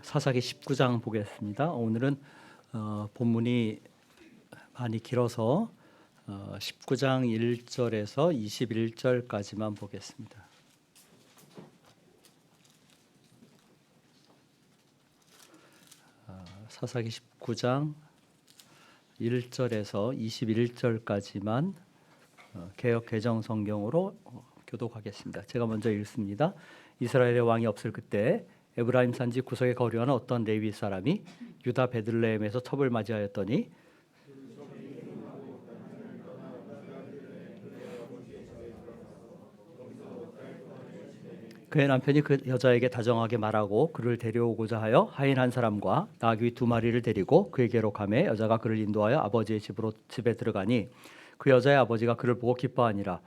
사사기 19장 보겠습니다. 오늘은 본문이 많이 길어서 19장 1절에서 21절까지만 보겠습니다. 사사기 19장 1절에서 21절까지만 개역 개정 성경으로 교독하겠습니다. 제가 먼저 읽습니다. 이스라엘의 왕이 없을 그때 에브라임 산지 구석에 거류하는 어떤 레위 사람이 유다 베들레헴에서 첩을 맞이하였더니 그의 남편이 그 여자에게 다정하게 말하고 그를 데려오고자 하여 하인 한 사람과 나귀 2마리를 데리고 그에게로 가매 여자가 그를 인도하여 아버지의 집에 들어가니 그 여자의 아버지가 그를 보고 기뻐하니라.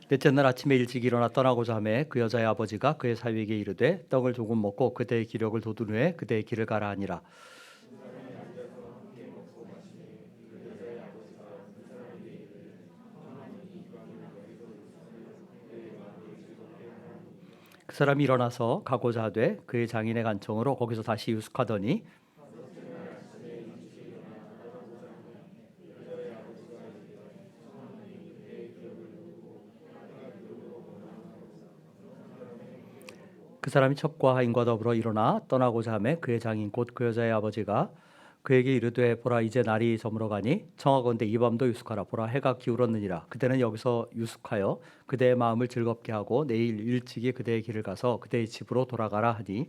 넷째 날 아침에 일찍 일어나 떠나고자 하매 그 여자의 아버지가 그의 사위에게 이르되 떡을 조금 먹고 그대의 기력을 돋운 후에 그대의 길을 가라 하니라. 그 사람이 일어나서 가고자 하되 그의 장인의 간청으로 거기서 다시 유숙하더니 그 사람이 첩과 하인과 더불어 일어나 떠나고자 하매 그의 장인 곧 그 여자의 아버지가 그에게 이르되 보라 이제 날이 저물어가니 청하건대 이 밤도 유숙하라. 보라 해가 기울었느니라. 그대는 여기서 유숙하여 그대의 마음을 즐겁게 하고 내일 일찍이 그대의 길을 가서 그대의 집으로 돌아가라 하니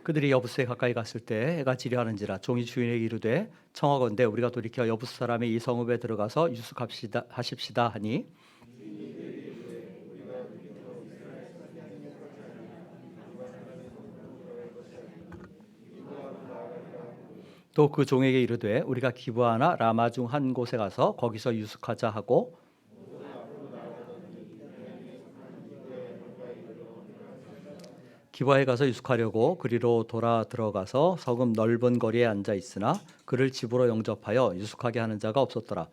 그들이 여부스에 가까이 갔을 때 해가 지려하는지라. 종이 주인에게 이르되 청하건대 우리가 돌이켜 여부스 사람의 이 성읍에 들어가서 유숙합시다 하십시다 하니 또 그 종에게 이르되 우리가 기브아나 라마 중 한 곳에 가서 거기서 유숙하자 하고 기브아에 가서 유숙하려고 그리로 돌아 들어가서 성읍 넓은 거리에 앉아 있으나 그를 집으로 영접하여 유숙하게 하는 자가 없었더라.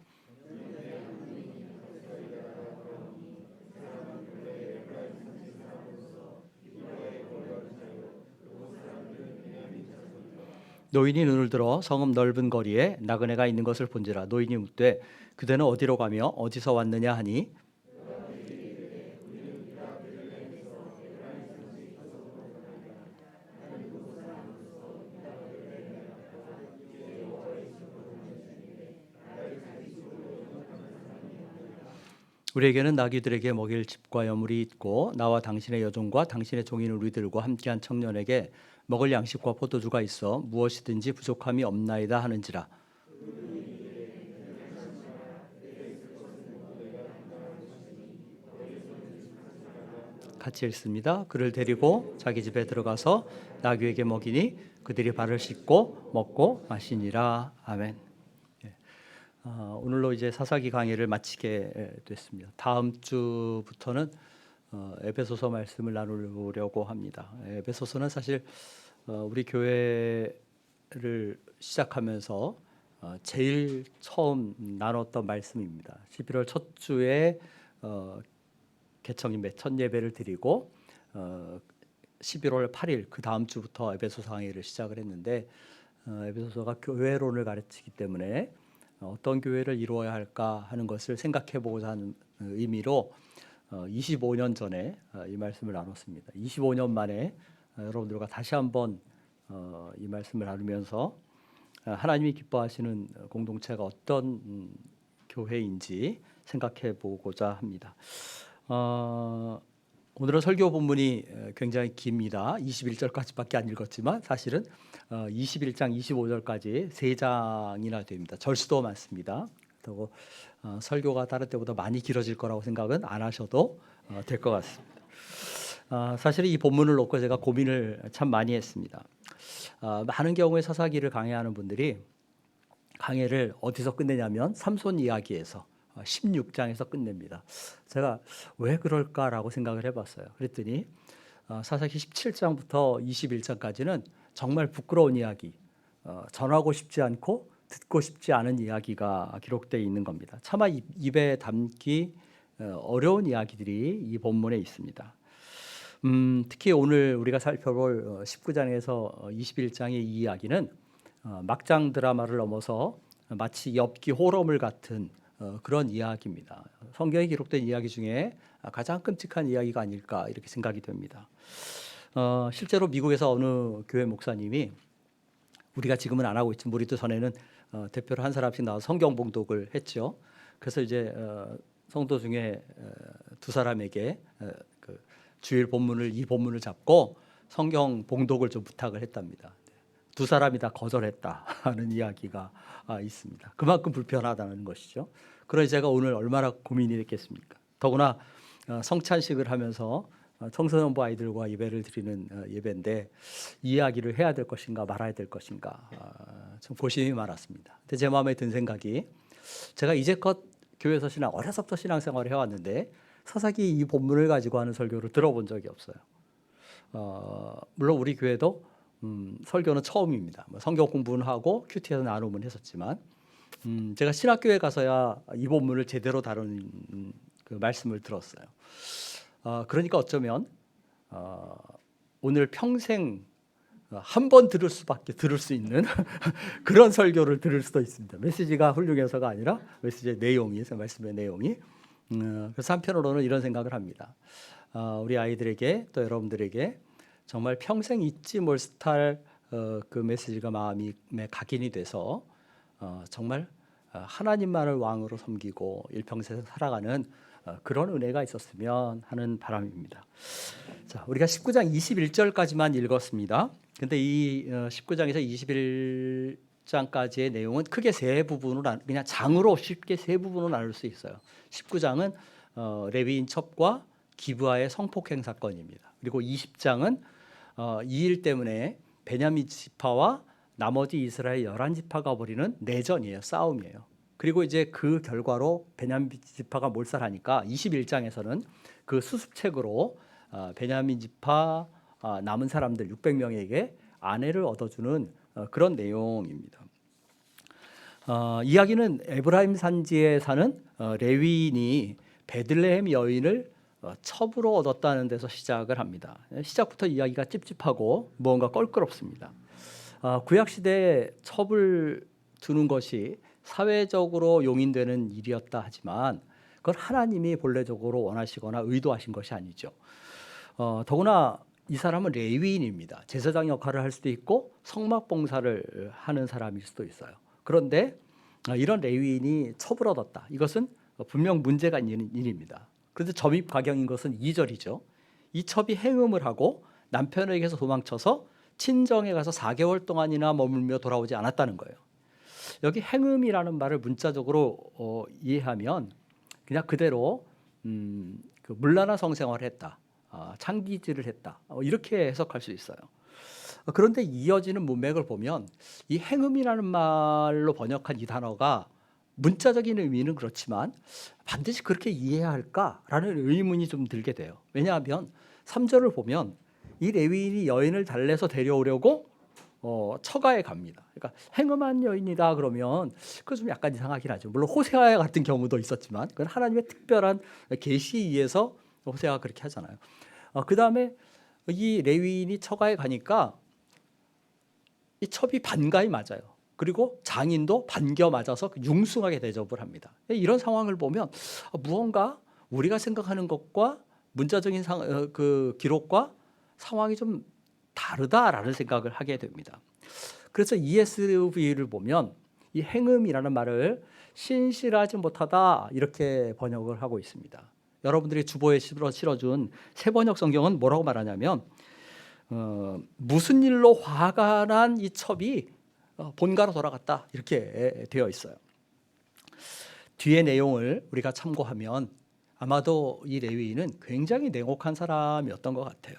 노인이 눈을 들어 성읍 넓은 거리에 나그네가 있는 것을 본지라. 노인이 묻되 그대는 어디로 가며 어디서 왔느냐 하니 우리에게는 나귀들에게 먹일 집과 여물이 있고 나와 당신의 여종과 당신의 종인 우리들과 함께한 청년에게 먹을 양식과 포도주가 있어 무엇이든지 부족함이 없나이다 하는지라. 같이 읽습니다. 그를 데리고 자기 집에 들어가서 나귀에게 먹이니 그들이 발을 씻고 먹고 마시니라. 아멘. 오늘로 이제 사사기 강의를 마치게 됐습니다. 다음 주부터는 에베소서 말씀을 나누려고 합니다. 에베소서는 사실 우리 교회를 시작하면서 제일 처음 나눴던 말씀입니다. 11월 첫 주에 개청임배 첫 예배를 드리고 11월 8일 그 다음 주부터 에베소서 강의를 시작을 했는데 에베소서가 교회론을 가르치기 때문에 어떤 교회를 이루어야 할까 하는 것을 생각해 보고자 하는 의미로 25년 전에 이 말씀을 나눴습니다. 25년 만에 여러분들과 다시 한번 이 말씀을 나누면서 하나님이 기뻐하시는 공동체가 어떤 교회인지 생각해 보고자 합니다. 오늘은 설교 본문이 굉장히 깁니다. 21절까지밖에 안 읽었지만 사실은 21장 25절까지 3장이나 됩니다. 절수도 많습니다. 그리고 설교가 다른 때보다 많이 길어질 거라고 생각은 안 하셔도 될 것 같습니다. 사실 이 본문을 놓고 제가 고민을 참 많이 했습니다. 많은 경우에 사사기를 강의하는 분들이 강의를 어디서 끝내냐면 삼손 이야기에서 16장에서 끝냅니다. 제가 왜 그럴까라고 생각을 해봤어요. 그랬더니 사사기 17장부터 21장까지는 정말 부끄러운 이야기, 전하고 싶지 않고 듣고 싶지 않은 이야기가 기록되어 있는 겁니다. 차마 입에 담기 어려운 이야기들이 이 본문에 있습니다. 특히 오늘 우리가 살펴볼 19장에서 21장의 이 이야기는 막장 드라마를 넘어서 마치 엽기 호러물 같은 그런 이야기입니다. 성경에 기록된 이야기 중에 가장 끔찍한 이야기가 아닐까 이렇게 생각이 됩니다. 실제로 미국에서 어느 교회 목사님이 우리가 지금은 안 하고 있지만 우리도 전에는 대표로 한 사람씩 나와서 성경 봉독을 했죠. 그래서 이제 성도 중에 두 사람에게 그 주일 본문을 이 본문을 잡고 성경 봉독을 좀 부탁을 했답니다. 두 사람이 다 거절했다 하는 이야기가 있습니다. 그만큼 불편하다는 것이죠. 그러니 제가 오늘 얼마나 고민이 됐겠습니까? 더구나 성찬식을 하면서 청소년부 아이들과 예배를 드리는 예배인데 이 이야기를 해야 될 것인가 말아야 될 것인가 좀 고심이 많았습니다. 근데 제 마음에 든 생각이 제가 이제껏 교회에서 어려서부터 신앙생활을 해왔는데 사사기 이 본문을 가지고 하는 설교를 들어본 적이 없어요. 물론 우리 교회도 설교는 처음입니다. 성경 공부는 하고 큐티에서 나눔은 했었지만 제가 신학교에 가서야 이 본문을 제대로 다루는 그 말씀을 들었어요. 그러니까 어쩌면 오늘 평생 한 번 들을 수 있는 그런 설교를 들을 수도 있습니다. 메시지가 훌륭해서가 아니라 메시지의 내용이, 말씀의 내용이. 그래서 한편으로는 이런 생각을 합니다. 우리 아이들에게 또 여러분들에게 정말 평생 잊지 못할 그 메시지가 마음에 각인이 돼서 정말 하나님만을 왕으로 섬기고 일평생 살아가는 그런 은혜가 있었으면 하는 바람입니다. 자, 우리가 19장 21절까지만 읽었습니다. 근데 이 19장에서 21장까지의 내용은 크게 세 부분으로 그냥 장으로 쉽게 세 부분으로 나눌 수 있어요. 19장은 레위인 첩과 기브아의 성폭행 사건입니다. 그리고 20장은 이 일 때문에 베냐민 지파와 나머지 이스라엘 11지파가 벌이는 내전이에요. 싸움이에요. 그리고 이제 그 결과로 베냐민 지파가 몰살하니까 21장에서는 그 수습책으로 베냐민 지파 남은 사람들 600명에게 아내를 얻어주는 그런 내용입니다. 이야기는 에브라임 산지에 사는 레위인이 베들레헴 여인을 첩으로 얻었다는 데서 시작을 합니다. 시작부터 이야기가 찝찝하고 뭔가 껄끄럽습니다. 구약 시대에 첩을 두는 것이 사회적으로 용인되는 일이었다 하지만 그건 하나님이 본래적으로 원하시거나 의도하신 것이 아니죠. 더구나 이 사람은 레위인입니다. 제사장 역할을 할 수도 있고 성막 봉사를 하는 사람일 수도 있어요. 그런데 이런 레위인이 첩을 얻었다. 이것은 분명 문제가 있는 일입니다. 그런데 점입가경인 것은 2절이죠. 이 첩이 행음을 하고 남편에게서 도망쳐서 친정에 가서 4개월 동안이나 머물며 돌아오지 않았다는 거예요. 여기 행음이라는 말을 문자적으로 이해하면 그냥 그대로 그 문란한 성생활을 했다, 창기질을 했다, 이렇게 해석할 수 있어요. 그런데 이어지는 문맥을 보면 이 행음이라는 말로 번역한 이 단어가 문자적인 의미는 그렇지만 반드시 그렇게 이해해야 할까라는 의문이 좀 들게 돼요. 왜냐하면 3절을 보면 이 레위인이 여인을 달래서 데려오려고 처가에 갑니다. 그러니까 행음한 여인이다 그러면 그거 좀 약간 이상하긴 하죠. 물론 호세아 같은 경우도 있었지만 그건 하나님의 특별한 계시에 의해서 호세아가 그렇게 하잖아요. 그 다음에 이 레위인이 처가에 가니까 이 첩이 반가이 맞아요. 그리고 장인도 반겨 맞아서 융숭하게 대접을 합니다. 이런 상황을 보면 무언가 우리가 생각하는 것과 문자적인 그 기록과 상황이 좀 다르다라는 생각을 하게 됩니다. 그래서 ESV를 보면 이 행음이라는 말을 신실하지 못하다 이렇게 번역을 하고 있습니다. 여러분들이 주보에 실어준 새 번역 성경은 뭐라고 말하냐면 무슨 일로 화가 난 이 첩이 본가로 돌아갔다 이렇게 되어 있어요. 뒤의 내용을 우리가 참고하면 아마도 이 레위인은 굉장히 냉혹한 사람이었던 것 같아요.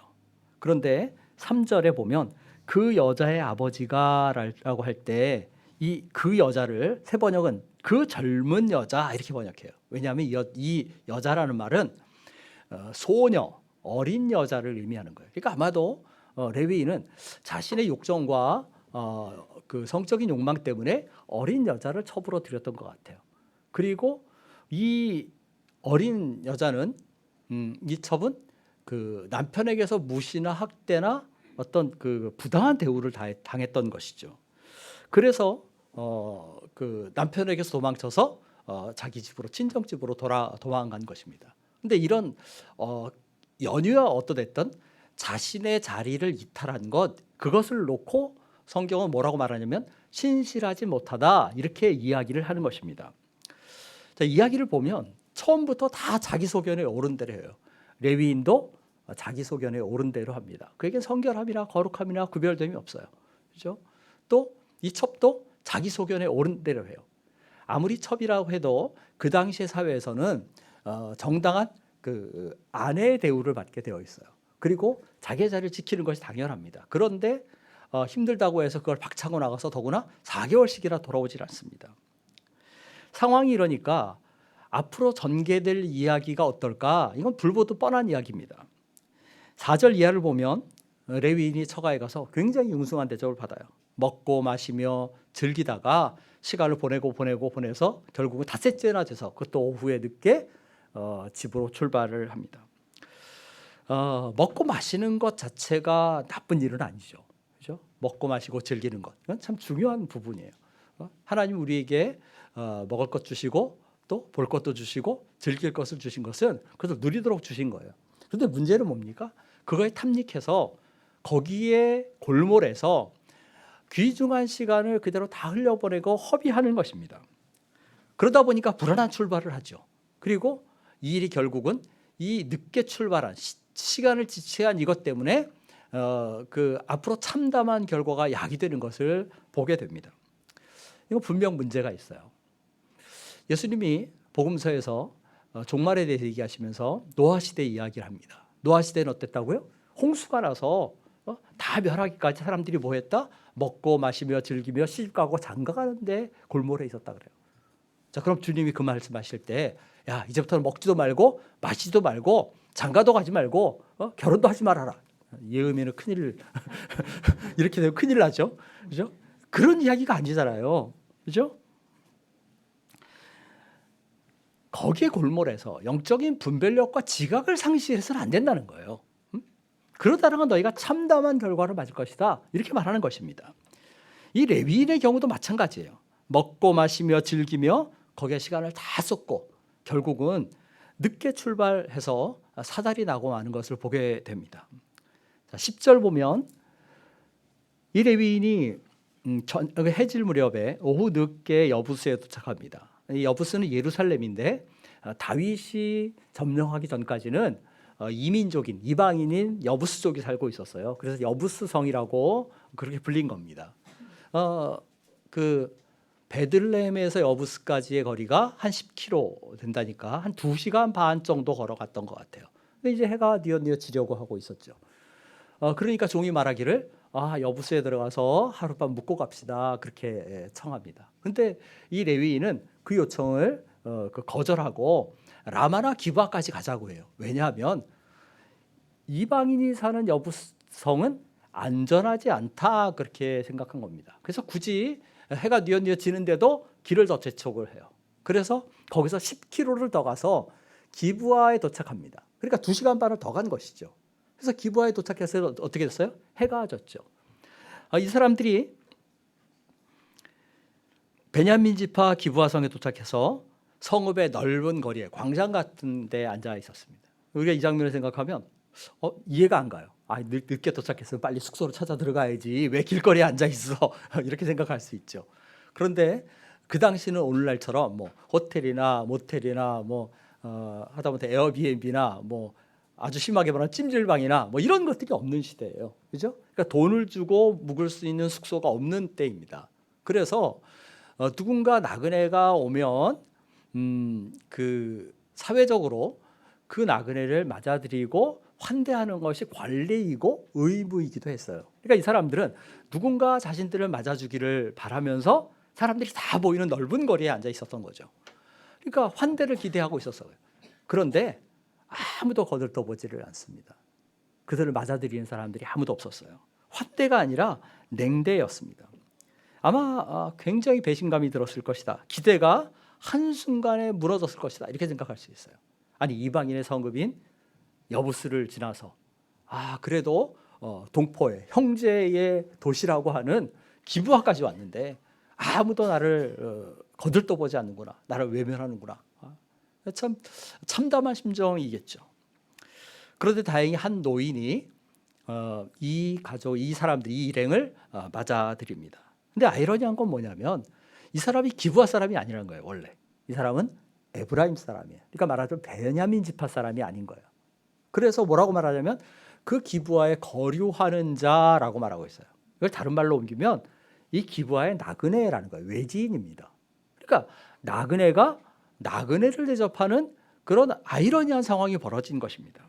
그런데 3절에 보면 그 여자의 아버지가 라고 할 때 이 그 여자를 새 번역은 그 젊은 여자 이렇게 번역해요. 왜냐하면 이 여자라는 말은 소녀, 어린 여자를 의미하는 거예요. 그러니까 아마도 레위인은 자신의 욕정과 그 성적인 욕망 때문에 어린 여자를 첩으로 들였던 것 같아요. 그리고 이 어린 여자는 이 첩은 그 남편에게서 무시나 학대나 어떤 그 부당한 대우를 당했던 것이죠. 그래서 그 남편에게서 도망쳐서 자기 집으로 친정집으로 도망간 것입니다. 근데 이런 연유와 어떠됐든 자신의 자리를 이탈한 것, 그것을 놓고 성경은 뭐라고 말하냐면 신실하지 못하다 이렇게 이야기를 하는 것입니다. 자, 이야기를 보면 처음부터 다 자기 소견에 옳은 대로 해요. 레위인도 자기 소견에 옳은 대로 합니다. 그에겐 성결함이나 거룩함이나 구별됨이 없어요. 그렇죠? 또 이 첩도 자기 소견에 옳은 대로 해요. 아무리 첩이라고 해도 그 당시의 사회에서는 정당한 그 아내의 대우를 받게 되어 있어요. 그리고 자기 자리를 지키는 것이 당연합니다. 그런데 힘들다고 해서 그걸 박차고 나가서 더구나 4개월씩이나 돌아오질 않습니다. 상황이 이러니까 앞으로 전개될 이야기가 어떨까? 이건 불보듯 뻔한 이야기입니다. 4절 이하를 보면 레위인이 처가에 가서 굉장히 융숭한 대접을 받아요. 먹고 마시며 즐기다가 시간을 보내서 결국은 닷새째나 돼서 그것도 오후에 늦게 집으로 출발을 합니다. 먹고 마시는 것 자체가 나쁜 일은 아니죠. 그죠? 먹고 마시고 즐기는 것. 이건 참 중요한 부분이에요. 하나님 우리에게 먹을 것 주시고 또 볼 것도 주시고 즐길 것을 주신 것은 그것을 누리도록 주신 거예요. 그런데 문제는 뭡니까? 그거에 탐닉해서 거기에 골몰해서 귀중한 시간을 그대로 다 흘려보내고 허비하는 것입니다. 그러다 보니까 불안한 출발을 하죠. 그리고 이 일이 결국은 이 늦게 출발한 시간을 지체한 이것 때문에 그 앞으로 참담한 결과가 야기되는 것을 보게 됩니다. 이거 분명 문제가 있어요. 예수님이 복음서에서 종말에 대해서 얘기하시면서 노아 시대 이야기를 합니다. 노아 시대는 어땠다고요? 홍수가 나서 다 멸하기까지 사람들이 뭐 했다? 먹고 마시며 즐기며 시집가고 장가가는데 골몰해 있었다 그래요. 자, 그럼 주님이 그 말씀하실 때, 야, 이제부터는 먹지도 말고 마시지도 말고 장가도 가지 말고 결혼도 하지 말아라. 이 의미는 큰일 이렇게 되면 큰일 나죠. 그죠? 그런 이야기가 아니잖아요. 그죠? 거기에 골몰해서 영적인 분별력과 지각을 상실해서는 안 된다는 거예요. 그러다는 건 너희가 참담한 결과를 맞을 것이다. 이렇게 말하는 것입니다. 이 레위인의 경우도 마찬가지예요. 먹고 마시며 즐기며 거기에 시간을 다 쏟고 결국은 늦게 출발해서 사달이 나고 마는 것을 보게 됩니다. 자, 10절 보면 이 레위인이 해질 무렵에 오후 늦게 여부스에 도착합니다. 이 여부스는 예루살렘인데 다윗이 점령하기 전까지는 이민족인 이방인인 여부스족이 살고 있었어요. 그래서 여부스성이라고 그렇게 불린 겁니다. 그 베들레헴에서 여부스까지의 거리가 한 10km 된다니까 한 2시간 반 정도 걸어갔던 것 같아요. 근데 이제 해가 뉘어지려고 하고 있었죠. 그러니까 종이 말하기를 여부스에 들어가서 하룻밤 묵고 갑시다 그렇게 청합니다. 근데 이 레위인은 그 요청을 거절하고 라마나 기브아까지 가자고 해요. 왜냐하면 이방인이 사는 여부성은 안전하지 않다 그렇게 생각한 겁니다. 그래서 굳이 해가 뉘어지는데도 길을 더 재촉을 해요. 그래서 거기서 10km를 더 가서 기브아에 도착합니다. 그러니까 2시간 반을 더 간 것이죠. 그래서 기브아에 도착해서 어떻게 됐어요? 해가 졌죠. 이 사람들이 베냐민 지파 기브아성에 도착해서 성읍의 넓은 거리에 광장 같은 데 앉아 있었습니다. 우리가 이 장면을 생각하면 이해가 안 가요. 늦게 도착했으면 빨리 숙소로 찾아 들어가야지 왜 길거리에 앉아 있어 이렇게 생각할 수 있죠. 그런데 그 당시는 오늘날처럼 뭐 호텔이나 모텔이나 하다못해 에어비앤비나 아주 심하게 말하면 찜질방이나 이런 것들이 없는 시대예요. 그죠? 그러니까 돈을 주고 묵을 수 있는 숙소가 없는 때입니다. 그래서 누군가 나그네가 오면 그 사회적으로 그 나그네를 맞아들이고 환대하는 것이 관례이고 의무이기도 했어요. 그러니까 이 사람들은 누군가 자신들을 맞아주기를 바라면서 사람들이 다 보이는 넓은 거리에 앉아 있었던 거죠. 그러니까 환대를 기대하고 있었어요. 그런데 아무도 거들떠보지를 않습니다. 그들을 맞아들이는 사람들이 아무도 없었어요. 환대가 아니라 냉대였습니다. 아마 굉장히 배신감이 들었을 것이다. 기대가 한순간에 무너졌을 것이다. 이렇게 생각할 수 있어요. 아니, 이방인의 성읍인 여부스를 지나서 그래도 동포의 형제의 도시라고 하는 기브아까지 왔는데 아무도 나를 거들떠보지 않는구나. 나를 외면하는구나. 참 참담한 심정이겠죠. 그런데 다행히 한 노인이 이 가족, 이 사람들, 이 일행을 맞아들입니다. 근데 아이러니한 건 뭐냐면 이 사람이 기브아 사람이 아니라는 거예요. 원래 이 사람은 에브라임 사람이에요. 그러니까 말하자면 베냐민 지파 사람이 아닌 거예요. 그래서 뭐라고 말하냐면 그 기브아에 거류하는 자라고 말하고 있어요. 이걸 다른 말로 옮기면 이 기브아의 나그네라는 거예요. 외지인입니다. 그러니까 나그네가 나그네를 대접하는 그런 아이러니한 상황이 벌어진 것입니다.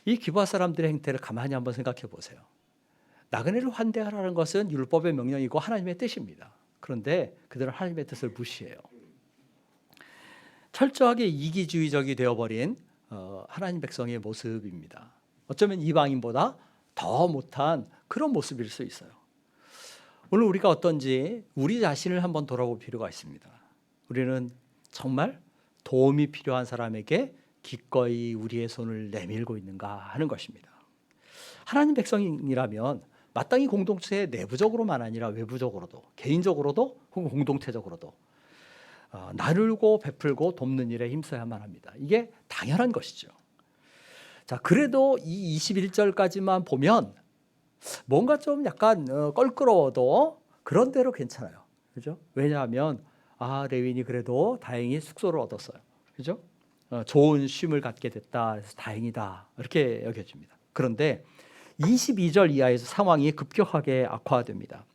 이 기브아 사람들의 행태를 가만히 한번 생각해 보세요. 나그네를 환대하라는 것은 율법의 명령이고 하나님의 뜻입니다. 그런데 그들은 하나님의 뜻을 무시해요. 철저하게 이기주의적이 되어버린 하나님 백성의 모습입니다. 어쩌면 이방인보다 더 못한 그런 모습일 수 있어요. 오늘 우리가 어떤지 우리 자신을 한번 돌아볼 필요가 있습니다. 우리는 정말 도움이 필요한 사람에게 기꺼이 우리의 손을 내밀고 있는가 하는 것입니다. 하나님 백성이라면 마땅히 공동체의 내부적으로만 아니라 외부적으로도, 개인적으로도 혹은 공동체적으로도 나누고 베풀고 돕는 일에 힘써야만 합니다. 이게 당연한 것이죠. 자, 그래도 이 21절까지만 보면 뭔가 좀 약간 껄끄러워도 그런 대로 괜찮아요. 그죠? 왜냐하면 레윈이 그래도 다행히 숙소를 얻었어요. 그죠? 좋은 쉼을 갖게 됐다. 그래서 다행이다. 이렇게 여겨집니다. 그런데 22절 이하에서 상황이 급격하게 악화됩니다.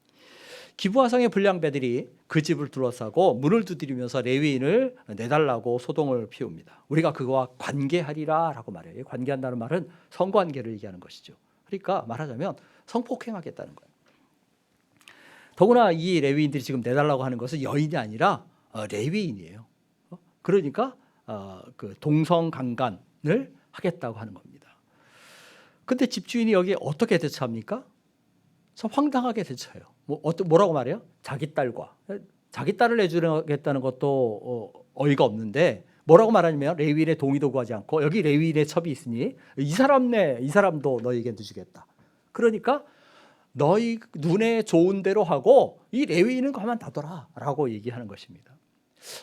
기브아성의 불량배들이 그 집을 둘러싸고 문을 두드리면서 레위인을 내달라고 소동을 피웁니다. 우리가 그거와 관계하리라 라고 말해요. 관계한다는 말은 성관계를 얘기하는 것이죠. 그러니까 말하자면 성폭행하겠다는 거예요. 더구나 이 레위인들이 지금 내달라고 하는 것은 여인이 아니라 레위인이에요. 그러니까 그 동성강간을 하겠다고 하는 겁니다. 근데 집주인이 여기에 어떻게 대처합니까? 참 황당하게 대처해요. 뭐라고 말해요? 자기 딸을 내주겠다는 것도 어이가 없는데 뭐라고 말하냐면 레위인의 동의도 구하지 않고 여기 레위인의 첩이 있으니 이 사람도 너에게 주겠다. 그러니까 너희 눈에 좋은 대로 하고 이 레위인은 가만 놔둬라 라고 얘기하는 것입니다.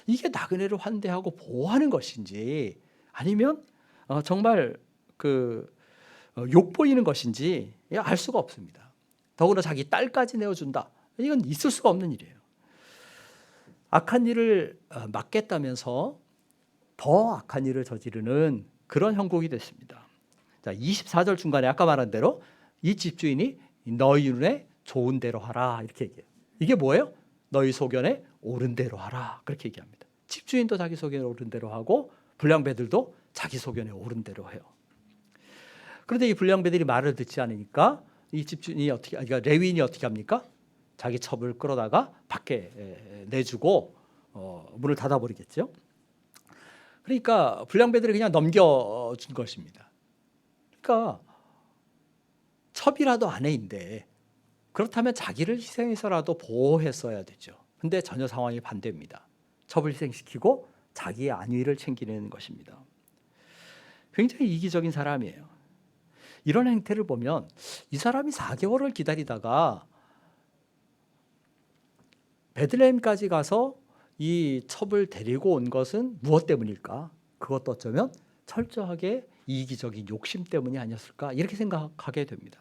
이게 나그네를 환대하고 보호하는 것인지 아니면 정말 욕보이는 것인지 알 수가 없습니다. 더구나 자기 딸까지 내어준다. 이건 있을 수가 없는 일이에요. 악한 일을 막겠다면서 더 악한 일을 저지르는 그런 형국이 됐습니다. 자, 24절 중간에 아까 말한 대로 이 집주인이 너희 눈에 좋은 대로 하라 이렇게 얘기해요. 이게 뭐예요? 너희 소견에 옳은 대로 하라 그렇게 얘기합니다. 집주인도 자기 소견에 옳은 대로 하고 불량배들도 자기 소견에 옳은 대로 해요. 그런데 이 불량배들이 말을 듣지 않으니까 이 집주인이 그러니까 레위인이 어떻게 합니까? 자기 첩을 끌어다가 밖에 내주고 문을 닫아버리겠죠. 그러니까 불량배들이 그냥 넘겨준 것입니다. 그러니까 첩이라도 아내인데 그렇다면 자기를 희생해서라도 보호했어야 되죠. 근데 전혀 상황이 반대입니다. 첩을 희생시키고 자기의 안위를 챙기는 것입니다. 굉장히 이기적인 사람이에요. 이런 행태를 보면 이 사람이 4개월을 기다리다가 베들레헴까지 가서 이 첩을 데리고 온 것은 무엇 때문일까? 그것도 어쩌면 철저하게 이기적인 욕심 때문이 아니었을까? 이렇게 생각하게 됩니다.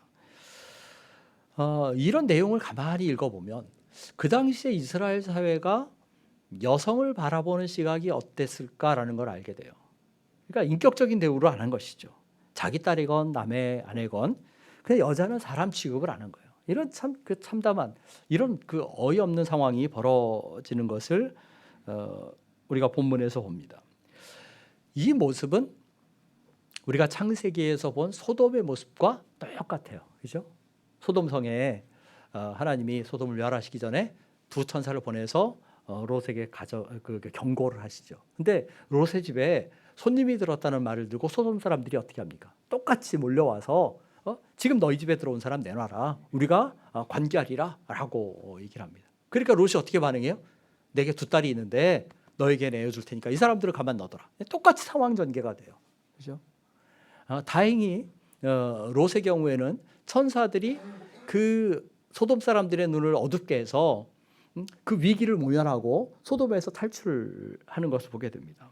이런 내용을 가만히 읽어보면 그 당시에 이스라엘 사회가 여성을 바라보는 시각이 어땠을까라는 걸 알게 돼요. 그러니까 인격적인 대우를 안 한 것이죠. 자기 딸이건 남의 아내건 그냥 여자는 사람 취급을 안 한 거예요. 이런 참담한 이런 어이없는 상황이 벌어지는 것을 우리가 본문에서 봅니다. 이 모습은 우리가 창세기에서 본 소돔의 모습과 똑같아요. 그죠? 소돔성에 하나님이 소돔을 멸하시기 전에 두 천사를 보내서 롯에게 경고를 하시죠. 근데 롯의 집에 손님이 들었다는 말을 듣고 소돔 사람들이 어떻게 합니까? 똑같이 몰려와서 지금 너희 집에 들어온 사람 내놔라. 우리가 관계하리라 라고 얘기를 합니다. 그러니까 롯이 어떻게 반응해요? 내게 두 딸이 있는데 너에게 내어줄 테니까 이 사람들을 가만 놔둬라. 똑같이 상황 전개가 돼요. 그죠? 다행히 롯의 경우에는 천사들이 그 소돔 사람들의 눈을 어둡게 해서 그 위기를 모면하고 소돔에서 탈출하는 것을 보게 됩니다.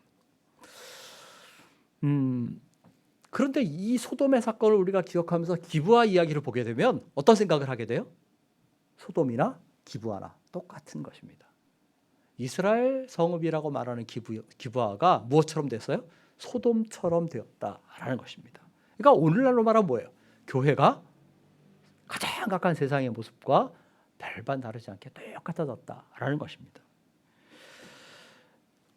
그런데 이 소돔의 사건을 우리가 기억하면서 기브아 이야기를 보게 되면 어떤 생각을 하게 돼요? 소돔이나 기브아나 똑같은 것입니다. 이스라엘 성읍이라고 말하는 기브아가 무엇처럼 됐어요? 소돔처럼 되었다라는 것입니다. 그러니까 오늘날로 말하면 뭐예요? 교회가 가장 가까운 세상의 모습과 별반 다르지 않게 똑같아졌다라는 것입니다.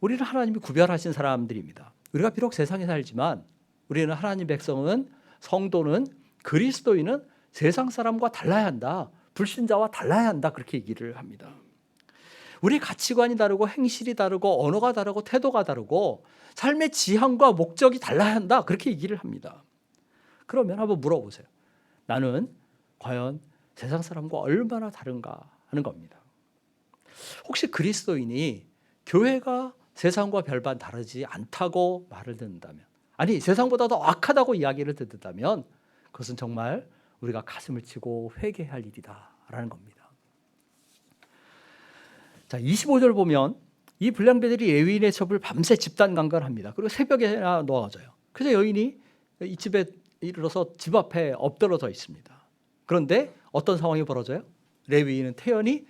우리는 하나님이 구별하신 사람들입니다. 우리가 비록 세상에 살지만 우리는 하나님 백성은, 성도는, 그리스도인은 세상 사람과 달라야 한다. 불신자와 달라야 한다. 그렇게 얘기를 합니다. 우리 가치관이 다르고 행실이 다르고 언어가 다르고 태도가 다르고 삶의 지향과 목적이 달라야 한다. 그렇게 얘기를 합니다. 그러면 한번 물어보세요. 나는 과연 세상 사람과 얼마나 다른가 하는 겁니다. 혹시 그리스도인이 교회가 세상과 별반 다르지 않다고 말을 듣는다면, 아니 세상보다 더 악하다고 이야기를 듣는다면 그것은 정말 우리가 가슴을 치고 회개할 일이다라는 겁니다. 자, 25절 보면 이 불량배들이 레위인의 첩을 밤새 집단 강간합니다. 그리고 새벽에나 놓아져요. 그래서 여인이 이 집에 이르러서 집 앞에 엎드러져 있습니다. 그런데 어떤 상황이 벌어져요? 레위인은 태연히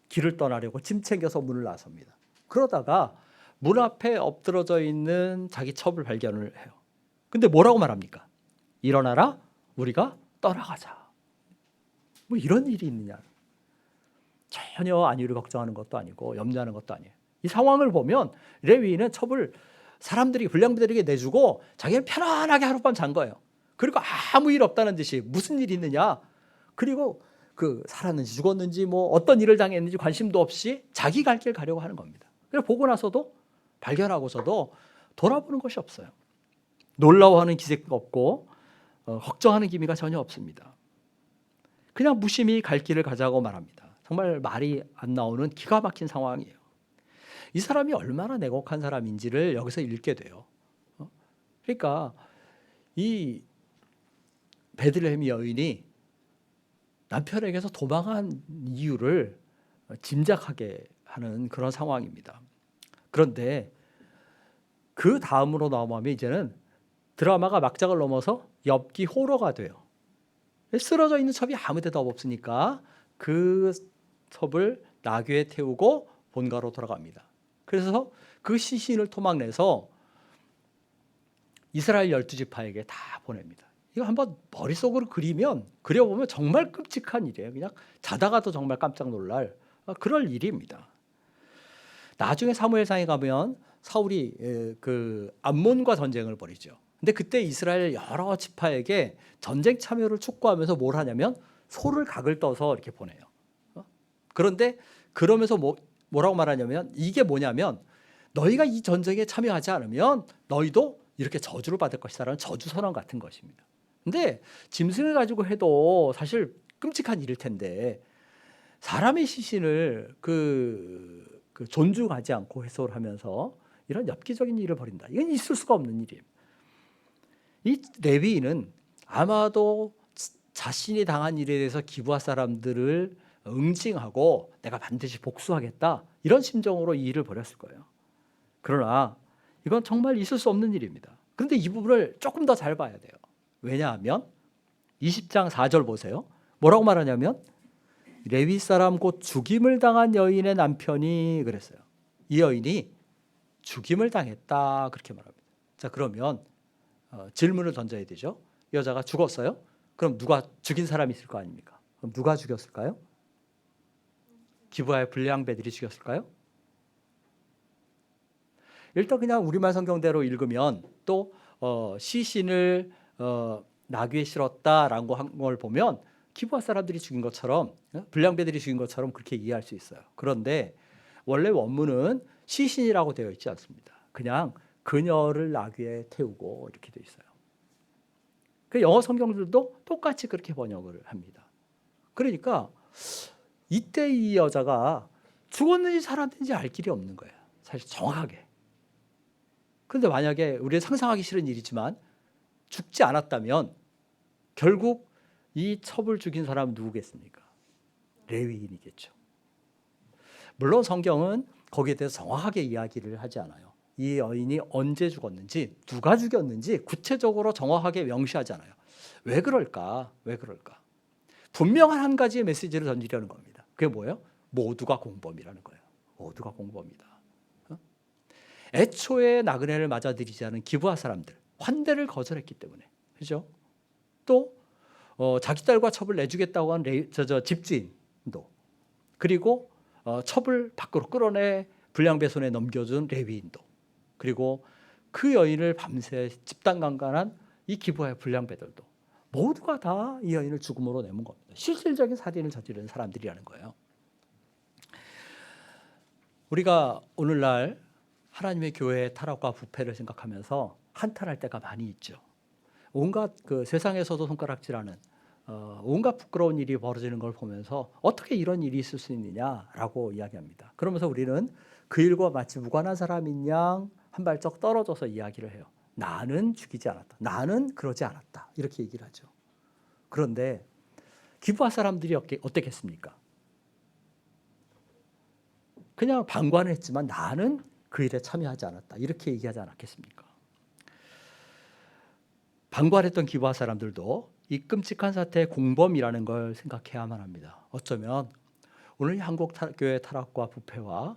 길을 떠나려고 짐 챙겨서 문을 나섭니다. 그러다가 문 앞에 엎드러져 있는 자기 첩을 발견을 해요. 근데 뭐라고 말합니까? 일어나라, 우리가 떠나가자. 뭐 이런 일이 있느냐? 전혀 안위를 걱정하는 것도 아니고 염려하는 것도 아니에요. 이 상황을 보면 레위인은 첩을 사람들이 불량배들에게 내주고 자기는 편안하게 하룻밤 잔 거예요. 그리고 아무 일 없다는 듯이 무슨 일이 있느냐? 그리고 그 살았는지 죽었는지 뭐 어떤 일을 당했는지 관심도 없이 자기 갈 길 가려고 하는 겁니다. 그래서 보고 나서도 발견하고서도 돌아보는 것이 없어요. 놀라워하는 기색도 없고 걱정하는 기미가 전혀 없습니다. 그냥 무심히 갈 길을 가자고 말합니다. 정말 말이 안 나오는 기가 막힌 상황이에요. 이 사람이 얼마나 냉혹한 사람인지를 여기서 읽게 돼요. 그러니까 이 베들레헴 여인이 남편에게서 도망한 이유를 짐작하게 하는 그런 상황입니다. 그런데 그 다음으로 넘어가면 이제는 드라마가 막장을 넘어서 엽기 호러가 돼요. 쓰러져 있는 첩이 아무 데도 없으니까 그 첩을 나귀에 태우고 본가로 돌아갑니다. 그래서 그 시신을 토막내서 이스라엘 12지파에게 다 보냅니다. 이거 한번 머릿속으로 그려보면 정말 끔찍한 일이에요. 그냥 자다가도 정말 깜짝 놀랄 그럴 일입니다. 나중에 사무엘상에 가면 사울이 그 암몬과 전쟁을 벌이죠. 근데 그때 이스라엘 여러 지파에게 전쟁 참여를 촉구하면서 뭘 하냐면 소를 각을 떠서 이렇게 보내요. 그런데 그러면서 뭐라고 말하냐면 이게 뭐냐면 너희가 이 전쟁에 참여하지 않으면 너희도 이렇게 저주를 받을 것이다라는 저주 선언 같은 것입니다. 근데 짐승을 가지고 해도 사실 끔찍한 일일 텐데 사람의 시신을 존중하지 않고 해소를 하면서 이런 엽기적인 일을 벌인다. 이건 있을 수가 없는 일이에요. 이 레위인은 아마도 자신이 당한 일에 대해서 기브아 사람들을 응징하고 내가 반드시 복수하겠다 이런 심정으로 이 일을 벌였을 거예요. 그러나 이건 정말 있을 수 없는 일입니다. 그런데 이 부분을 조금 더 잘 봐야 돼요. 왜냐하면 20장 4절 보세요. 뭐라고 말하냐면 레위 사람 곧 죽임을 당한 여인의 남편이 그랬어요. 이 여인이 죽임을 당했다 그렇게 말합니다. 자, 그러면 질문을 던져야 되죠. 여자가 죽었어요? 그럼 누가 죽인 사람이 있을 거 아닙니까? 그럼 누가 죽였을까요? 기브아의 불량배들이 죽였을까요? 일단 그냥 우리말 성경대로 읽으면 또 시신을 나귀에 실었다라고 한 걸 보면 기브아 사람들이 죽인 것처럼, 불량배들이 죽인 것처럼 그렇게 이해할 수 있어요. 그런데 원래 원문은 시신이라고 되어 있지 않습니다. 그냥 그녀를 나귀에 태우고 이렇게 되어 있어요. 그 영어 성경들도 똑같이 그렇게 번역을 합니다. 그러니까 이때 이 여자가 죽었는지 살았는지 알 길이 없는 거예요. 사실 정확하게. 그런데 만약에 우리가 상상하기 싫은 일이지만 죽지 않았다면 결국 이 첩을 죽인 사람은 누구겠습니까? 레위인이겠죠. 물론 성경은 거기에 대해서 정확하게 이야기를 하지 않아요. 이 여인이 언제 죽었는지, 누가 죽였는지 구체적으로 정확하게 명시하지 않아요. 왜 그럴까? 왜 그럴까? 분명한 한 가지의 메시지를 던지려는 겁니다. 그게 뭐예요? 모두가 공범이라는 거예요. 모두가 공범이다. 애초에 나그네를 맞아들이지 않은 기브아 사람들, 환대를 거절했기 때문에, 그죠? 또 자기 딸과 첩을 내주겠다고 한 집주인도, 그리고 첩을 밖으로 끌어내 불량배 손에 넘겨준 레위인도, 그리고 그 여인을 밤새 집단강간한 이 기브아의 불량배들도 모두가 다 이 여인을 죽음으로 내몬 겁니다. 실질적인 살인을 저지른 사람들이라는 거예요. 우리가 오늘날 하나님의 교회의 타락과 부패를 생각하면서 한탄할 때가 많이 있죠. 온갖 그 세상에서도 손가락질하는 온갖 부끄러운 일이 벌어지는 걸 보면서 어떻게 이런 일이 있을 수 있느냐라고 이야기합니다. 그러면서 우리는 그 일과 마치 무관한 사람인 양 한 발짝 떨어져서 이야기를 해요. 나는 죽이지 않았다. 나는 그러지 않았다. 이렇게 얘기를 하죠. 그런데 기브아 사람들이 어땠겠습니까? 그냥 방관을 했지만 나는 그 일에 참여하지 않았다. 이렇게 얘기하지 않았겠습니까? 방관했던 기브아 사람들도 이 끔찍한 사태의 공범이라는 걸 생각해야만 합니다. 어쩌면 오늘 한국 교회 타락과 부패와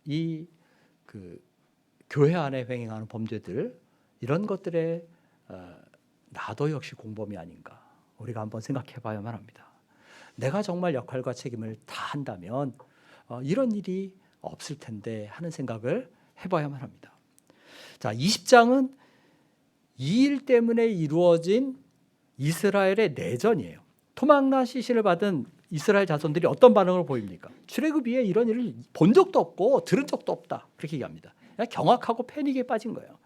이 교회 안에 횡행하는 범죄들, 이런 것들에 나도 역시 공범이 아닌가, 우리가 한번 생각해 봐야만 합니다. 내가 정말 역할과 책임을 다 한다면 이런 일이 없을 텐데 하는 생각을 해봐야만 합니다. 자, 20장은 이 일 때문에 이루어진 이스라엘의 내전이에요. 토막난 시신을 받은 이스라엘 자손들이 어떤 반응을 보입니까? 출애굽기에 이런 일을 본 적도 없고 들은 적도 없다, 그렇게 얘기합니다. 그냥 경악하고 패닉에 빠진 거예요.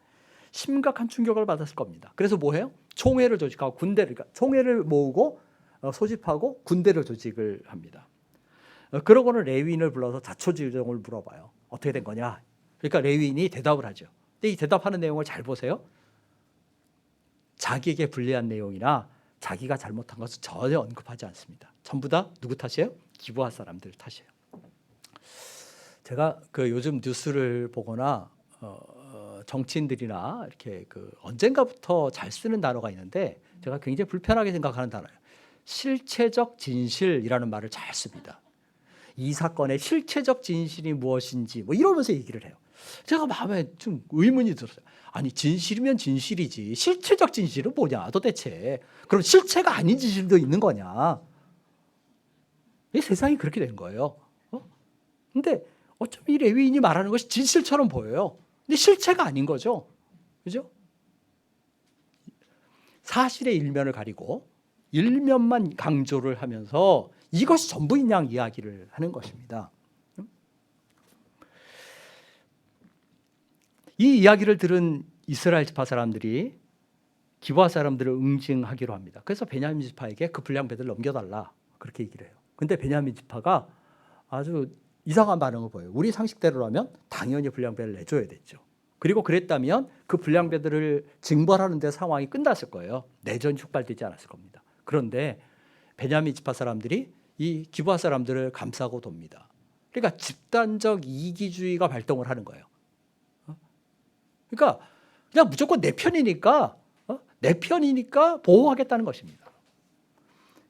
심각한 충격을 받았을 겁니다. 그래서 뭐해요? 총회를 조직하고 총회를 모으고 소집하고 군대를 조직을 합니다. 그러고는 레위인을 불러서 자초지종을 물어봐요. 어떻게 된 거냐? 그러니까 레위인이 대답을 하죠. 근데 이 대답하는 내용을 잘 보세요. 자기에게 불리한 내용이나 자기가 잘못한 것을 전혀 언급하지 않습니다. 전부 다 누구 탓이에요? 기브아 사람들 탓이에요. 제가 요즘 뉴스를 보거나 정치인들이나 이렇게 언젠가부터 잘 쓰는 단어가 있는데 제가 굉장히 불편하게 생각하는 단어예요. 실체적 진실이라는 말을 잘 씁니다. 이 사건의 실체적 진실이 무엇인지 뭐 이러면서 얘기를 해요. 제가 마음에 좀 의문이 들었어요. 아니, 진실이면 진실이지 실체적 진실은 뭐냐 도대체. 그럼 실체가 아닌 진실도 있는 거냐. 이 세상이 그렇게 된 거예요. 근데 어쩜 이 레위인이 말하는 것이 진실처럼 보여요. 근데 실체가 아닌 거죠. 그죠? 사실의 일면을 가리고 일면만 강조를 하면서 이것이 전부인 양 이야기를 하는 것입니다. 이 이야기를 들은 이스라엘 지파 사람들이 기브아 사람들을 응징하기로 합니다. 그래서 베냐민 지파에게 그 불량배들을 넘겨달라, 그렇게 얘기를 해요. 근데 베냐민 지파가 아주 이상한 반응을 보여요. 우리 상식대로라면 당연히 불량배를 내줘야 됐죠. 그리고 그랬다면 그 불량배들을 징벌하는 데 상황이 끝났을 거예요. 내전이 촉발되지 않았을 겁니다. 그런데 베냐민 지파 사람들이 이 기브아 사람들을 감싸고 돕니다. 그러니까 집단적 이기주의가 발동을 하는 거예요. 그러니까 그냥 무조건 내 편이니까 보호하겠다는 것입니다.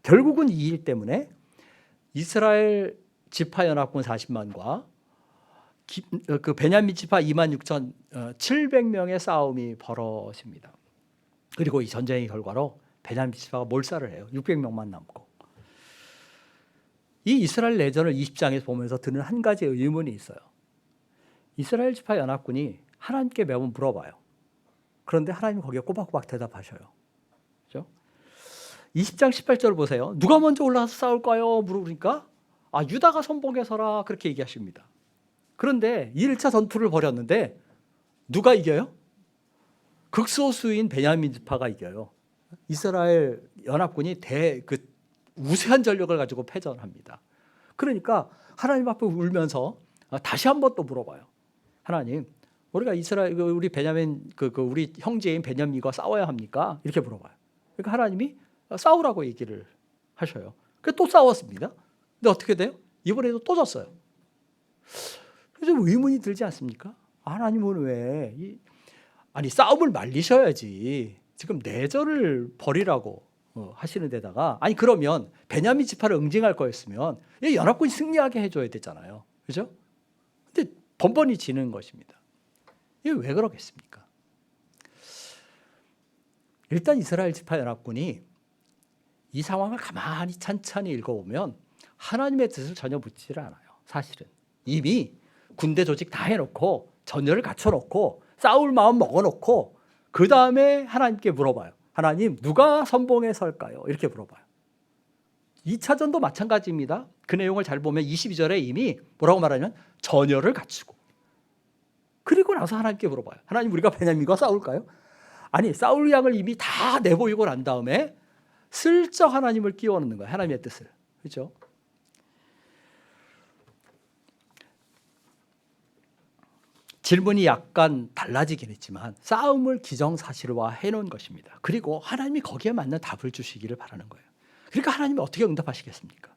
결국은 이 일 때문에 이스라엘 지파 연합군 40만과 그 베냐민 지파 26,700명의 싸움이 벌어집니다. 그리고 이 전쟁의 결과로 베냐민 지파가 몰살을 해요. 600명만 남고. 이 이스라엘 내전을 20장에서 보면서 드는 한 가지 의문이 있어요. 이스라엘 지파 연합군이 하나님께 매번 물어봐요. 그런데 하나님은 거기에 꼬박꼬박 대답하셔요. 그렇죠? 20장 18절 보세요. 누가 먼저 올라가서 싸울까요? 물어보니까 유다가 선봉에 서라 그렇게 얘기하십니다. 그런데 1차 전투를 벌였는데 누가 이겨요? 극소수인 베냐민 지파가 이겨요. 이스라엘 연합군이 우세한 전력을 가지고 패전합니다. 그러니까 하나님 앞에 울면서 다시 한번 또 물어봐요. 하나님, 우리가 우리 베냐민 우리 형제인 베냐민과 싸워야 합니까? 이렇게 물어봐요. 그러니까 하나님이 싸우라고 얘기를 하셔요. 그래서 또 싸웠습니다. 근데 어떻게 돼요? 이번에도 또 졌어요. 그래서 의문이 들지 않습니까? 하나님은 왜 싸움을 말리셔야지 지금 내전을 벌이라고 하시는 데다가 그러면 베냐민 지파를 응징할 거였으면 연합군이 승리하게 해줘야 되잖아요. 그죠? 근데 번번이 지는 것입니다. 이게 왜 그러겠습니까? 일단 이스라엘 지파 연합군이 이 상황을 가만히 찬찬히 읽어보면 하나님의 뜻을 전혀 묻지를 않아요. 사실은 이미 군대 조직 다 해놓고 전열을 갖춰놓고 싸울 마음 먹어놓고 그 다음에 하나님께 물어봐요. 하나님, 누가 선봉에 설까요? 이렇게 물어봐요. 2차전도 마찬가지입니다. 그 내용을 잘 보면 22절에 이미 뭐라고 말하냐면 전열을 갖추고, 그리고 나서 하나님께 물어봐요. 하나님, 우리가 베냐민과 싸울까요? 싸울 양을 이미 다 내보이고 난 다음에 슬쩍 하나님을 끼워 넣는 거예요. 하나님의 뜻을. 그렇죠? 질문이 약간 달라지긴 했지만 싸움을 기정사실화 해놓은 것입니다. 그리고 하나님이 거기에 맞는 답을 주시기를 바라는 거예요. 그러니까 하나님이 어떻게 응답하시겠습니까?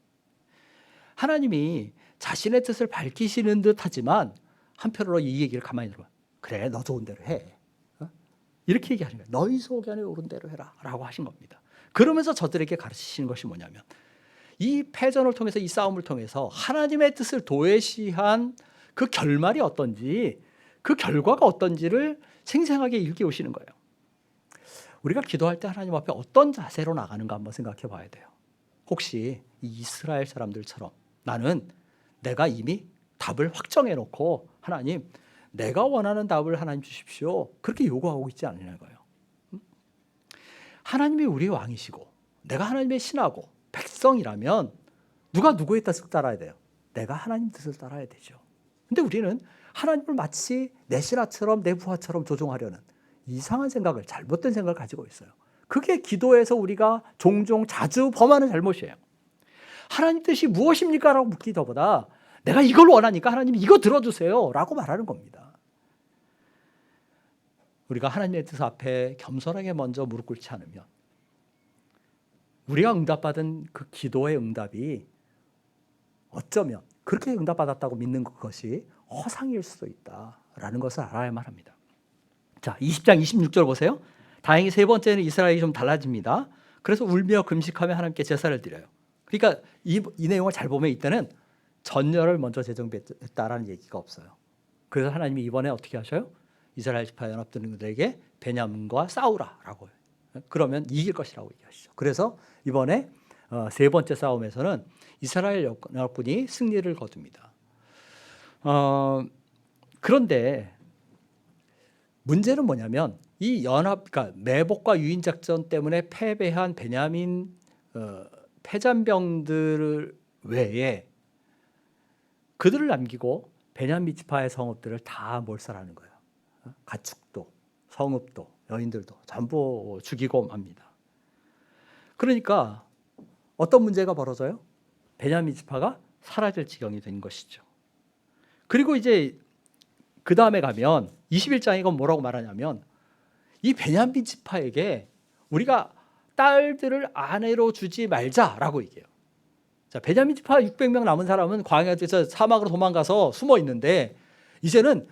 하나님이 자신의 뜻을 밝히시는 듯 하지만 한편으로 이 얘기를 가만히 들어봐. 그래, 너 좋은 대로 해. 이렇게 얘기하는 거예요. 너희 소견에 오른 대로 해라 라고 하신 겁니다. 그러면서 저들에게 가르치시는 것이 뭐냐면 이 패전을 통해서, 이 싸움을 통해서 하나님의 뜻을 도외시한 그 결말이 어떤지, 그 결과가 어떤지를 생생하게 일깨우시는 거예요. 우리가 기도할 때 하나님 앞에 어떤 자세로 나가는가 한번 생각해 봐야 돼요. 혹시 이 이스라엘 사람들처럼 나는 내가 이미 답을 확정해 놓고 하나님, 내가 원하는 답을 하나님 주십시오, 그렇게 요구하고 있지 않느냐고요. 하나님이 우리의 왕이시고 내가 하나님의 신하고 백성이라면 누가 누구의 뜻을 따라야 돼요? 내가 하나님 뜻을 따라야 되죠. 근데 우리는 하나님을 마치 내 신하처럼 내 부하처럼 조종하려는 이상한 생각을, 잘못된 생각을 가지고 있어요. 그게 기도에서 우리가 종종 자주 범하는 잘못이에요. 하나님 뜻이 무엇입니까? 라고 묻기보다 내가 이걸 원하니까 하나님 이거 들어주세요 라고 말하는 겁니다. 우리가 하나님의 뜻 앞에 겸손하게 먼저 무릎 꿇지 않으면 우리가 응답받은 그 기도의 응답이 어쩌면 그렇게 응답받았다고 믿는 것이 허상일 수도 있다라는 것을 알아야만 합니다. 자, 20장 26절 보세요. 다행히 세 번째는 이스라엘이 좀 달라집니다. 그래서 울며 금식하며 하나님께 제사를 드려요. 그러니까 이 내용을 잘 보면 이때는 전열을 먼저 재정비했다라는 얘기가 없어요. 그래서 하나님이 이번에 어떻게 하셔요? 이스라엘 지파 연합들에게 베냐민과 싸우라라고 해요. 그러면 이길 것이라고 얘기하시죠. 그래서 이번에 세 번째 싸움에서는 이스라엘 연합군이 승리를 거둡니다. 그런데 문제는 뭐냐면 이 그러니까 매복과 유인 작전 때문에 패배한 베냐민 패잔병들 외에 그들을 남기고 베냐민 지파의 성읍들을 다 몰살하는 거예요. 가축도, 성읍도, 여인들도 전부 죽이고 맙니다. 그러니까 어떤 문제가 벌어져요? 베냐민 지파가 사라질 지경이 된 것이죠. 그리고 이제 그 다음에 가면 21장에 이건 뭐라고 말하냐면 이 베냐민 지파에게 우리가 딸들을 아내로 주지 말자라고 얘기해요. 자, 베냐민 지파 600명 남은 사람은 광야에서 사막으로 도망가서 숨어 있는데 이제는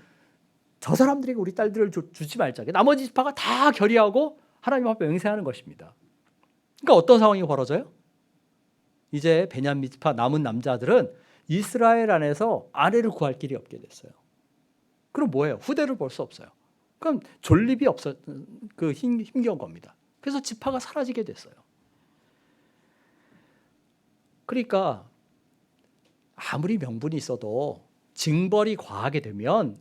저 사람들에게 우리 딸들을 주지 말자. 나머지 지파가 다 결의하고 하나님 앞에 맹세하는 것입니다. 그러니까 어떤 상황이 벌어져요? 이제 베냐민 지파 남은 남자들은 이스라엘 안에서 아내를 구할 길이 없게 됐어요. 그럼 뭐예요? 후대를 볼 수 없어요. 그럼 존립이 힘겨운 겁니다. 그래서 지파가 사라지게 됐어요. 그러니까 아무리 명분이 있어도 징벌이 과하게 되면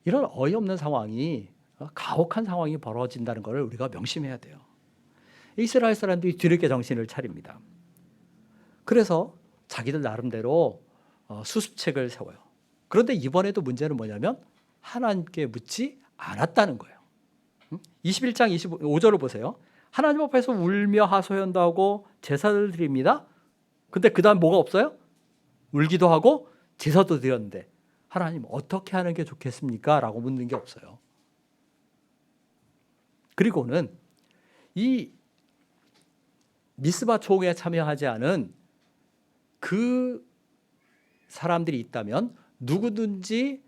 이런 어이없는 상황이, 가혹한 상황이 벌어진다는 것을 우리가 명심해야 돼요. 이스라엘 사람들이 뒤늦게 정신을 차립니다. 그래서 자기들 나름대로 수습책을 세워요. 그런데 이번에도 문제는 뭐냐면 하나님께 묻지 않았다는 거예요. 21장 25절을 보세요. 하나님 앞에서 울며 하소연도 하고 제사를 드립니다. 근데 그 다음 뭐가 없어요? 울기도 하고 제사도 드렸는데 하나님 어떻게 하는 게 좋겠습니까? 라고 묻는 게 없어요. 그리고는 이 미스바 총회에 참여하지 않은 그 사람들이 있다면 누구든지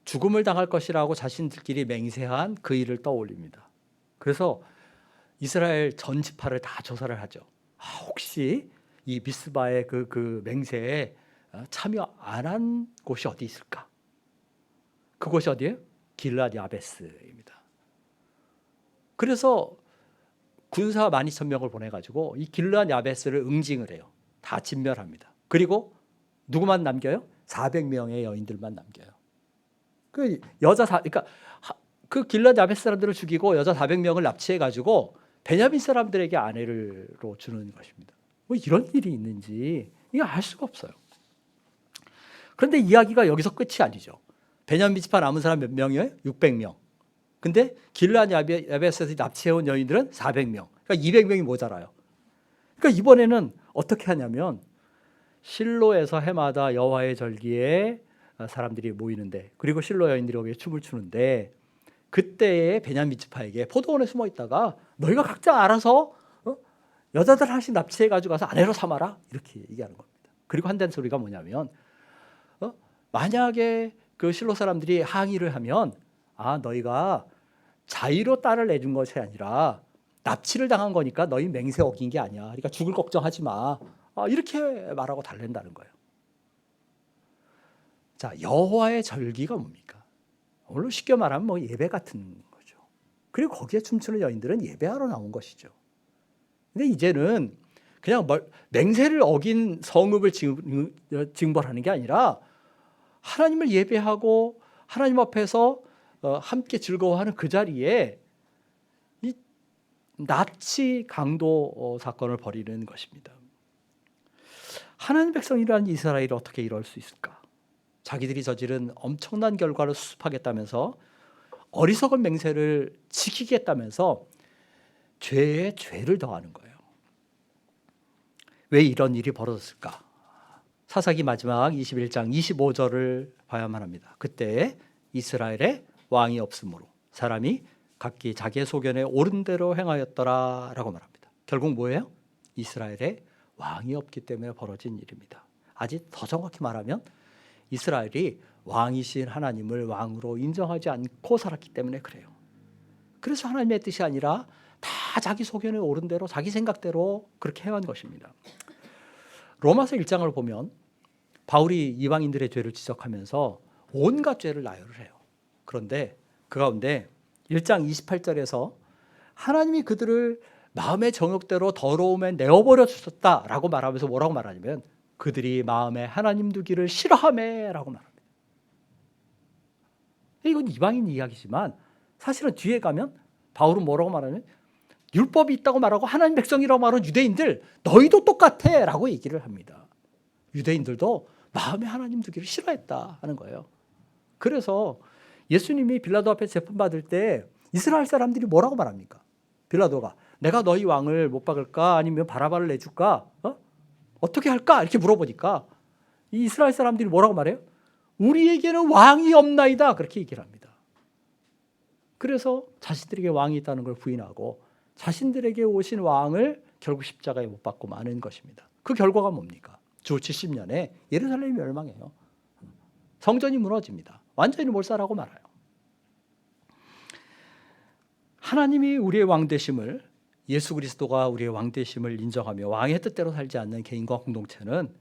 죽음을 당할 것이라고 자신들끼리 맹세한 그 일을 떠올립니다. 그래서 이스라엘 전 지파를 다 조사를 하죠. 혹시 이 미스바의 그 맹세에 참여 안 한 곳이 어디 있을까? 그곳이 어디예요? 길앗 야베스입니다. 그래서 군사 12,000명을 보내가지고 이 길앗 야베스를 응징을 해요. 다 진멸합니다. 그리고 누구만 남겨요? 400명의 여인들만 남겨요. 그러니까 그 길앗 야베스 사람들을 죽이고 여자 400명을 납치해가지고 베냐민 사람들에게 아내로 주는 것입니다. 뭐 이런 일이 있는지 이거 알 수가 없어요. 그런데 이야기가 여기서 끝이 아니죠. 베냐민 지파 남은 사람 몇 명이에요? 600명. 근데 길앗 야베스에서 납치해온 여인들은 400명. 그러니까 200명이 모자라요. 그러니까 이번에는 어떻게 하냐면 실로에서 해마다 여호와의 절기에 사람들이 모이는데, 그리고 실로 여인들이 거기에 춤을 추는데, 그때의 베냐민 지파에게 포도원에 숨어 있다가 너희가 각자 알아서 여자들 하나씩 납치해 가지고 가서 아내로 삼아라, 이렇게 얘기하는 겁니다. 그리고 한다는 소리가 뭐냐면 만약에 그 실로 사람들이 항의를 하면 너희가 자의로 딸을 내준 것이 아니라 납치를 당한 거니까 너희 맹세 어긴 게 아니야. 그러니까 죽을 걱정하지 마. 이렇게 말하고 달랜다는 거예요. 자, 여호와의 절기가 뭡니까? 오늘 쉽게 말하면 뭐 예배 같은 거죠. 그리고 거기에 춤추는 여인들은 예배하러 나온 것이죠. 근데 이제는 그냥 맹세를 어긴 성읍을 징벌하는 게 아니라 하나님을 예배하고 하나님 앞에서 함께 즐거워하는 그 자리에 이 납치 강도 사건을 벌이는 것입니다. 하나님 백성이라는 이스라엘이 어떻게 이럴 수 있을까? 자기들이 저지른 엄청난 결과를 수습하겠다면서 어리석은 맹세를 지키겠다면서 죄에 죄를 더하는 거예요. 왜 이런 일이 벌어졌을까? 사사기 마지막 21장 25절을 봐야만 합니다. 그때 이스라엘에 왕이 없으므로 사람이 각기 자기의 소견에 옳은 대로 행하였더라 라고 말합니다. 결국 뭐예요? 이스라엘에 왕이 없기 때문에 벌어진 일입니다. 아직 더 정확히 말하면 이스라엘이 왕이신 하나님을 왕으로 인정하지 않고 살았기 때문에 그래요. 그래서 하나님의 뜻이 아니라 다 자기 소견에 옳은 대로 자기 생각대로 그렇게 해온 것입니다. 로마서 1장을 보면 바울이 이방인들의 죄를 지적하면서 온갖 죄를 나열을 해요. 그런데 그 가운데 1장 28절에서 하나님이 그들을 마음의 정욕대로 더러움에 내어버려 주셨다라고 말하면서 뭐라고 말하냐면 그들이 마음에 하나님 두기를 싫어하매라고 말합니다. 이건 이방인 이야기지만 사실은 뒤에 가면 바울은 뭐라고 말하냐면 율법이 있다고 말하고 하나님 백성이라고 말하는 유대인들 너희도 똑같아 라고 얘기를 합니다. 유대인들도 마음에 하나님 두기를 싫어했다 하는 거예요. 그래서 예수님이 빌라도 앞에 재판받을 때 이스라엘 사람들이 뭐라고 말합니까? 빌라도가 내가 너희 왕을 못 박을까 아니면 바라바를 내줄까? 어떻게 할까? 이렇게 물어보니까 이 이스라엘 사람들이 뭐라고 말해요? 우리에게는 왕이 없나이다 그렇게 얘기를 합니다. 그래서 자신들에게 왕이 있다는 걸 부인하고 자신들에게 오신 왕을 결국 십자가에 못 박고 마는 것입니다. 그 결과가 뭡니까? 주 70년에 예루살렘이 멸망해요. 성전이 무너집니다. 완전히 몰살하고 말아요. 하나님이 우리의 왕 되심을, 예수 그리스도가 우리의 왕 되심을 인정하며 왕의 뜻대로 살지 않는 개인과 공동체는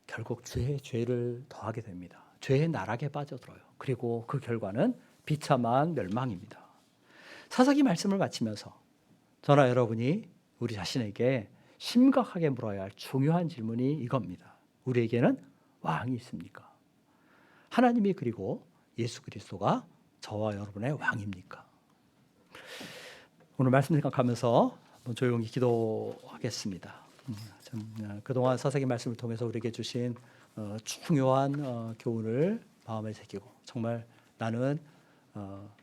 결국 죄를 더하게 됩니다. 죄의 나락에 빠져들어요. 그리고 그 결과는 비참한 멸망입니다. 사사기 말씀을 마치면서 저나 여러분이 우리 자신에게 심각하게 물어야 할 중요한 질문이 이겁니다. 우리에게는 왕이 있습니까? 하나님이 그리고 예수 그리스도가 저와 여러분의 왕입니까? 오늘 말씀 생각하면서 한번 조용히 기도하겠습니다. 그동안 사사기 말씀을 통해서 우리에게 주신 중요한 교훈을 마음에 새기고 정말 나는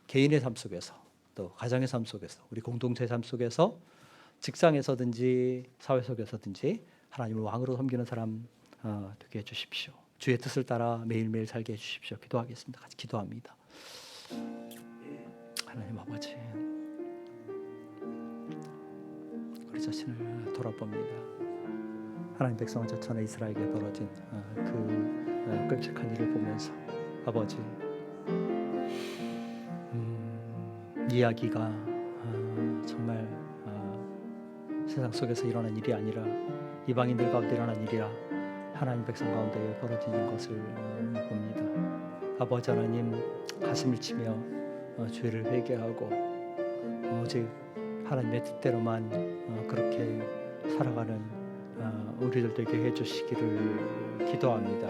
개인의 삶 속에서 또 가정의 삶 속에서 우리 공동체의 삶 속에서 직장에서든지 사회 속에서든지 하나님을 왕으로 섬기는 사람 되게 해주십시오. 주의 뜻을 따라 매일매일 살게 해주십시오. 기도하겠습니다. 같이 기도합니다. 하나님 아버지, 우리 자신을 돌아봅니다. 하나님 백성은 저천에 이스라엘에게 벌어진 그 끔찍한 일을 보면서 아버지, 이야기가 정말 세상 속에서 일어난 일이 아니라 이방인들 가운데 일어난 일이라 하나님 백성 가운데 벌어진 것을 봅니다. 아버지 하나님, 가슴을 치며 죄를 회개하고 오직 하나님의 뜻대로만 그렇게 살아가는 우리들 되게 해주시기를 기도합니다.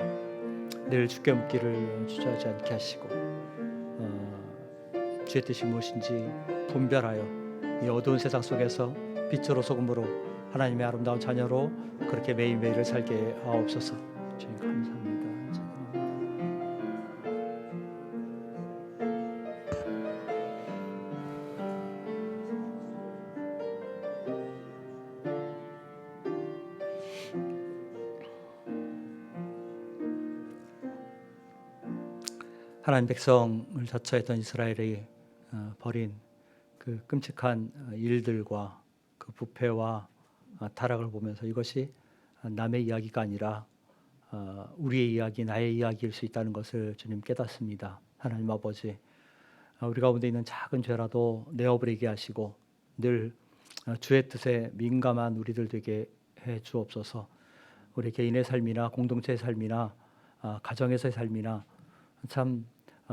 늘 주께 묻기를 주저하지 않게 하시고 주의 뜻이 무엇인지 분별하여 이 어두운 세상 속에서 빛으로 소금으로 하나님의 아름다운 자녀로 그렇게 매일매일을 살게 하옵소서. 주님 감사합니다. 하나님 백성을 자처했던 이스라엘이 벌인 그 끔찍한 일들과 그 부패와 타락을 보면서 이것이 남의 이야기가 아니라 우리의 이야기, 나의 이야기일 수 있다는 것을 주님 깨닫습니다. 하나님 아버지, 우리 가운데 있는 작은 죄라도 내어버리게 하시고 늘 주의 뜻에 민감한 우리들 되게 해 주옵소서. 우리 개인의 삶이나 공동체의 삶이나 가정에서의 삶이나 참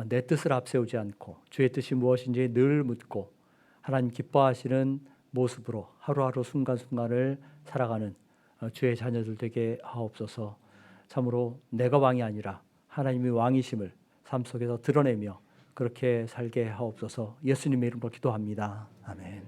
내 뜻을 앞세우지 않고 주의 뜻이 무엇인지 늘 묻고 하나님 기뻐하시는 모습으로 하루하루 순간순간을 살아가는 주의 자녀들 되게 하옵소서. 참으로 내가 왕이 아니라 하나님이 왕이심을 삶 속에서 드러내며 그렇게 살게 하옵소서. 예수님의 이름으로 기도합니다. 아멘.